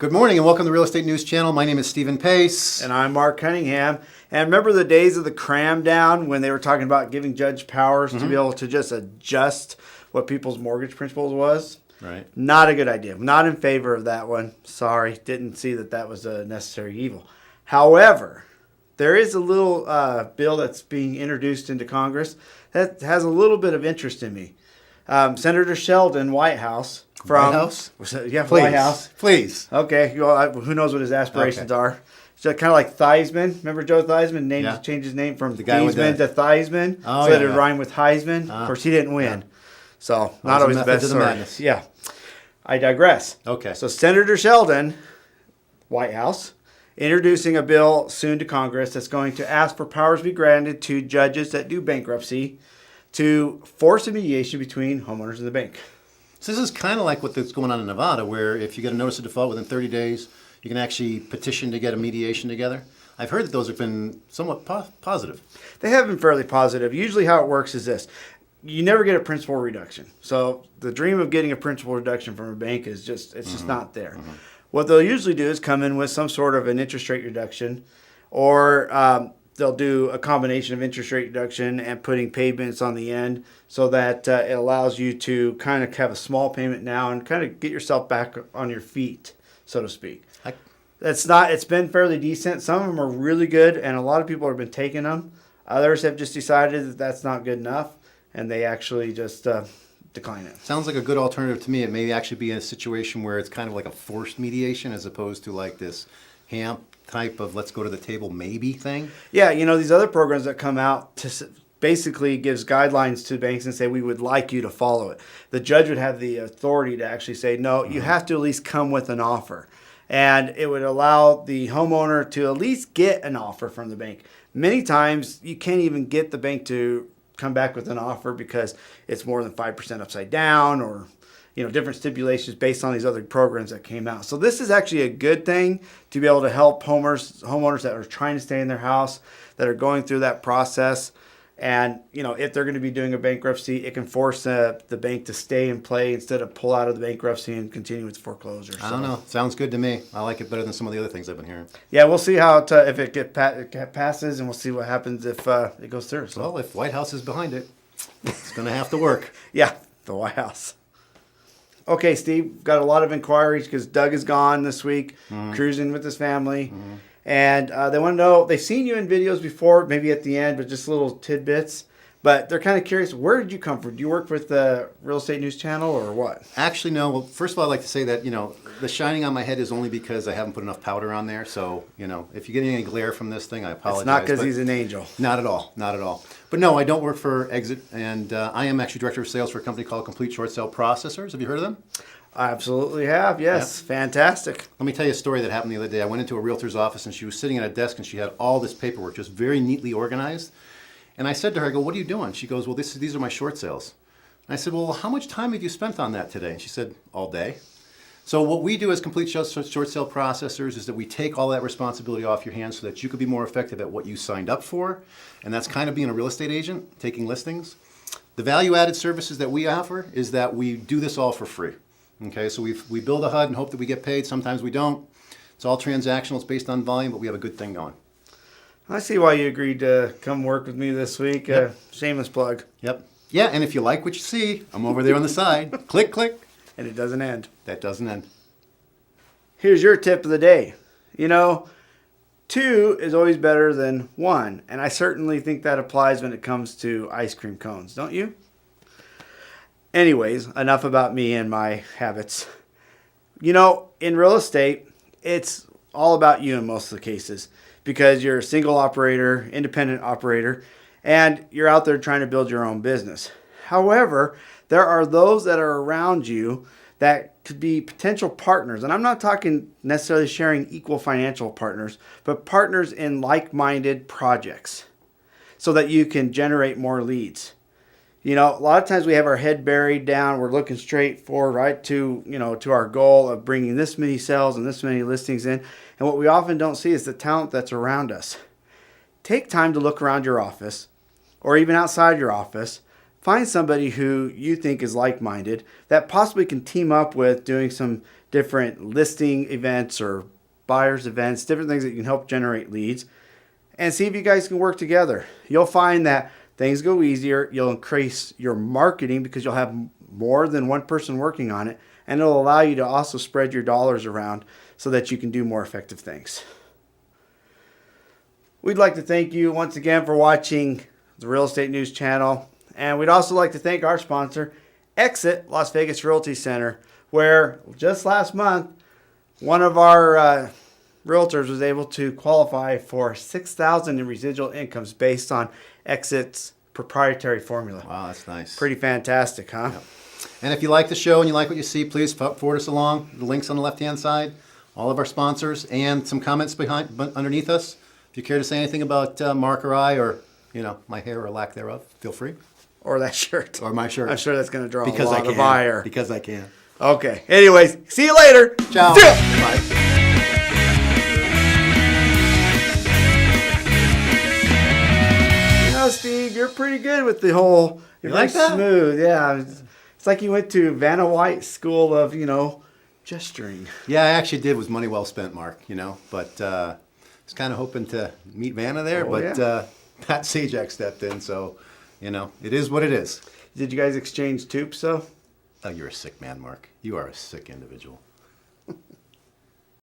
Good morning and welcome to the Real Estate News Channel. My name is Stephen Pace. And I'm Mark Cunningham. And remember the days of the cram down when they were talking about giving judge powers to be able to just adjust what people's mortgage principles was? Right. Not a good idea. Not in favor of that one. Sorry. Didn't see that was a necessary evil. However, there is a little bill that's being introduced into Congress that has a little bit of interest in me. Senator Sheldon, White House. White House? Yeah, Please. White House. Please. Okay. Well, who knows what his aspirations are. So kind of like Theismann. Remember Joe Theismann? Changed his name from Theismann to Theismann. Oh, so that it would rhyme with Heisman. Of course, he didn't win. So not always the best story. Yeah. I digress. Okay. So Senator Sheldon, White House, introducing a bill soon to Congress that's going to ask for powers be granted to judges that do bankruptcy to force a mediation between homeowners and the bank. So this is kind of like what's going on in Nevada, where if you get a notice of default within 30 days, you can actually petition to get a mediation together. I've heard that those have been somewhat positive. They have been fairly positive. Usually how it works is this. You never get a principal reduction. So the dream of getting a principal reduction from a bank is just not there. What they'll usually do is come in with some sort of an interest rate reduction, or they'll do a combination of interest rate reduction and putting payments on the end so that it allows you to kind of have a small payment now and kind of get yourself back on your feet, so to speak. It's been fairly decent. Some of them are really good, and a lot of people have been taking them. Others have just decided that that's not good enough, and they actually just decline it. Sounds like a good alternative to me. It may actually be in a situation where it's kind of like a forced mediation as opposed to like this HAMP type of let's go to the table maybe thing. Yeah, these other programs that come out to basically gives guidelines to banks and say we would like you to follow it. The judge would have the authority to actually say, no, you have to at least come with an offer. And it would allow the homeowner to at least get an offer from the bank. Many times you can't even get the bank to come back with an offer because it's more than 5% upside down or different stipulations based on these other programs that came out. So this is actually a good thing to be able to help homeowners that are trying to stay in their house, that are going through that process. And, if they're going to be doing a bankruptcy, it can force the bank to stay in play instead of pull out of the bankruptcy and continue its foreclosure. I don't know. Sounds good to me. I like it better than some of the other things I've been hearing. Yeah, we'll see how if it passes, and we'll see what happens if it goes through. So. Well, if White House is behind it, it's going to have to work. Yeah, the White House. Okay, Steve, got a lot of inquiries because Doug is gone this week, cruising with his family. And they want to know, they've seen you in videos before, maybe at the end, but just little tidbits. But they're kind of curious, where did you come from? Do you work with the Real Estate News Channel or what? Actually, no. Well, first of all, I'd like to say that, the shining on my head is only because I haven't put enough powder on there. So, if you get any glare from this thing, I apologize. It's not because he's an angel. Not at all. Not at all. But no, I don't work for Exit. And I am actually director of sales for a company called Complete Short Sale Processors. Have you heard of them? I absolutely have, yes. Yep. Fantastic. Let me tell you a story that happened the other day. I went into a realtor's office and she was sitting at a desk and she had all this paperwork just very neatly organized. And I said to her, I go, what are you doing? She goes, well, these are my short sales. And I said, well, how much time have you spent on that today? And she said, all day. So what we do as Complete Short Sale Processors is that we take all that responsibility off your hands so that you could be more effective at what you signed up for. And that's kind of being a real estate agent, taking listings. The value-added services that we offer is that we do this all for free. Okay, so we build a HUD and hope that we get paid. Sometimes we don't. It's all transactional. It's based on volume, but we have a good thing going. I see why you agreed to come work with me this week. Yep. Shameless plug. Yep. Yeah, and if you like what you see, I'm over there on the side. Click, click. And it doesn't end. That doesn't end. Here's your tip of the day. 2 is always better than 1. And I certainly think that applies when it comes to ice cream cones, don't you? Anyways, enough about me and my habits. In real estate, it's all about you in most of the cases because you're a single operator, independent operator, and you're out there trying to build your own business. However, there are those that are around you that could be potential partners. And I'm not talking necessarily sharing equal financial partners, but partners in like-minded projects so that you can generate more leads. A lot of times we have our head buried down. We're looking straight forward, right, to our goal of bringing this many sales and this many listings in. And what we often don't see is the talent that's around us. Take time to look around your office or even outside your office. Find somebody who you think is like-minded that possibly can team up with doing some different listing events or buyers events, different things that can help generate leads, and see if you guys can work together. You'll find that things go easier. You'll increase your marketing because you'll have more than one person working on it, and it'll allow you to also spread your dollars around so that you can do more effective things. We'd like to thank you once again for watching the Real Estate News channel, and we'd also like to thank our sponsor, Exit Las Vegas Realty Center, where just last month, one of our realtors was able to qualify for $6,000 in residual incomes based on Exit's proprietary formula. Wow, that's nice. Pretty fantastic, huh? Yep. And if you like the show and you like what you see, please forward us along. The links on the left-hand side, all of our sponsors, and some comments underneath us. If you care to say anything about Mark or I, or my hair or lack thereof, feel free. Or that shirt. Or my shirt. I'm sure that's going to draw Because a lot I can. of ire. Because I can. Okay. Anyways, see you later. Ciao. See ya. Bye. Steve, you're pretty good with the whole. You're You like very that? smooth, yeah. It's like you went to Vanna White School of, gesturing. Yeah, I actually did. Was money well spent, Mark. But I was kind of hoping to meet Vanna there, Oh, but yeah. Pat Sajak stepped in, so it is what it is. Did you guys exchange tubes, though? Oh, you're a sick man, Mark. You are a sick individual.